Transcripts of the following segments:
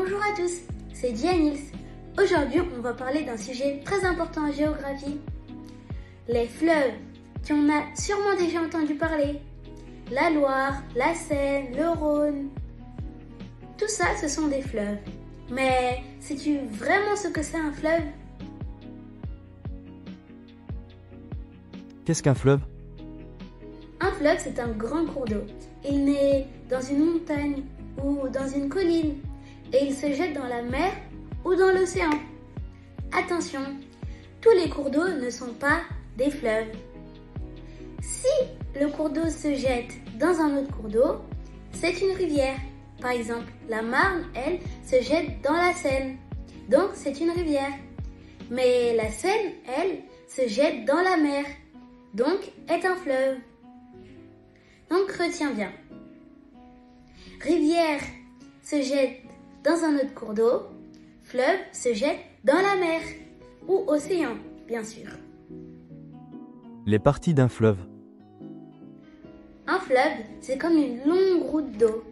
Bonjour à tous, c'est Gianils. Aujourd'hui, on va parler d'un sujet très important en géographie. Les fleuves, tu en as sûrement déjà entendu parler. La Loire, la Seine, le Rhône. Tout ça, ce sont des fleuves. Mais sais-tu vraiment ce que c'est un fleuve? Qu'est-ce qu'un fleuve? Un fleuve, c'est un grand cours d'eau. Il naît dans une montagne ou dans une colline et il se jette dans la mer ou dans l'océan. Attention, tous les cours d'eau ne sont pas des fleuves. Si le cours d'eau se jette dans un autre cours d'eau, c'est une rivière. Par exemple, la Marne, elle, se jette dans la Seine. Donc, c'est une rivière. Mais la Seine, elle, se jette dans la mer. Donc, est un fleuve. Donc, retiens bien. Rivière se jette dans un autre cours d'eau. Fleuve se jette dans la mer. Ou océan, bien sûr. Les parties d'un fleuve. Un fleuve, c'est comme une longue route d'eau.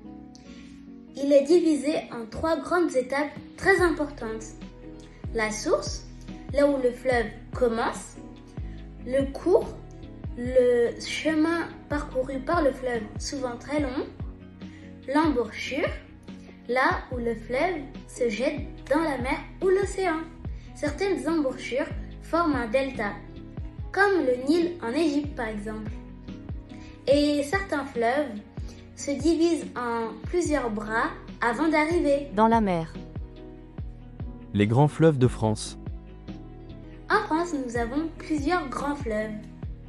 Il est divisé en 3 grandes étapes très importantes. La source, là où le fleuve commence. Le cours, le chemin parcouru par le fleuve, souvent très long. L'embouchure, là où le fleuve se jette dans la mer ou l'océan. Certaines embouchures forment un delta, comme le Nil en Égypte par exemple. Et certains fleuves se divisent en plusieurs bras avant d'arriver dans la mer. Les grands fleuves de France. En France, nous avons plusieurs grands fleuves.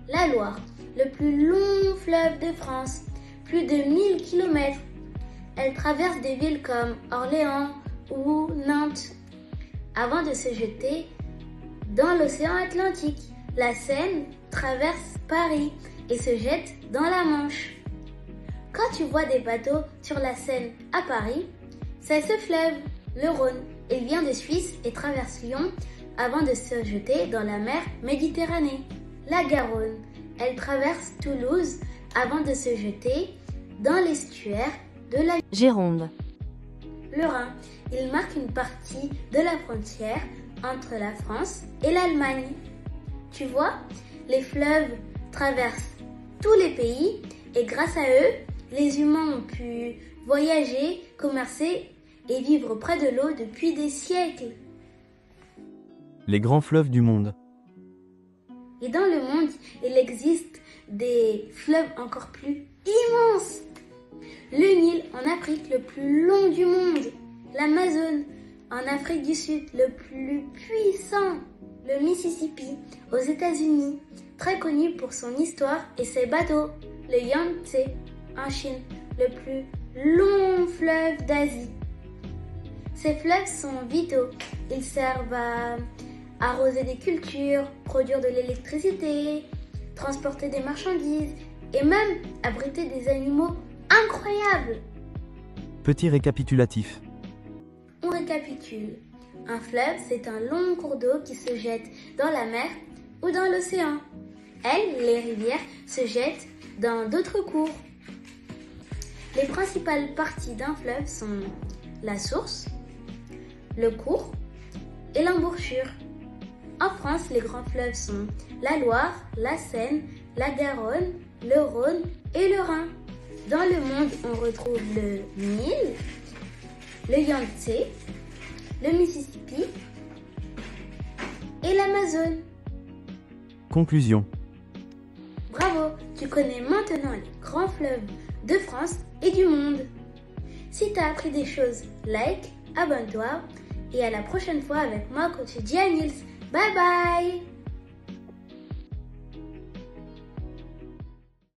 La Loire, le plus long fleuve de France, plus de 1000 km. Elle traverse des villes comme Orléans ou Nantes, avant de se jeter dans l'océan Atlantique. La Seine traverse Paris et se jette dans la Manche. Quand tu vois des bateaux sur la Seine à Paris, c'est ce fleuve, le Rhône. Il vient de Suisse et traverse Lyon avant de se jeter dans la mer Méditerranée. La Garonne, elle traverse Toulouse avant de se jeter dans l'estuaire de la Gironde. Le Rhin, il marque une partie de la frontière entre la France et l'Allemagne. Tu vois, les fleuves traversent tous les pays et grâce à eux, les humains ont pu voyager, commercer et vivre près de l'eau depuis des siècles. Les grands fleuves du monde. Et dans le monde, il existe des fleuves encore plus immenses. Le Nil en Afrique, le plus long du monde. L'Amazone en Afrique du Sud, le plus puissant. Le Mississippi aux États-Unis, très connu pour son histoire et ses bateaux. Le Yangtze en Chine, le plus long fleuve d'Asie. Ces fleuves sont vitaux. Ils servent à arroser des cultures, produire de l'électricité, transporter des marchandises et même abriter des animaux incroyables. Petit récapitulatif. On récapitule. Un fleuve, c'est un long cours d'eau qui se jette dans la mer ou dans l'océan. Elles, les rivières, se jettent dans d'autres cours. Les principales parties d'un fleuve sont la source, le cours et l'embouchure. En France, les grands fleuves sont la Loire, la Seine, la Garonne, le Rhône et le Rhin. Dans le monde, on retrouve le Nil, le Yangtze, le Mississippi et l'Amazone. Conclusion. Bravo, tu connais maintenant les grands fleuves de France et du monde. Si tu as appris des choses, like, abonne-toi et à la prochaine fois avec moi, coach Gianils. Bye bye!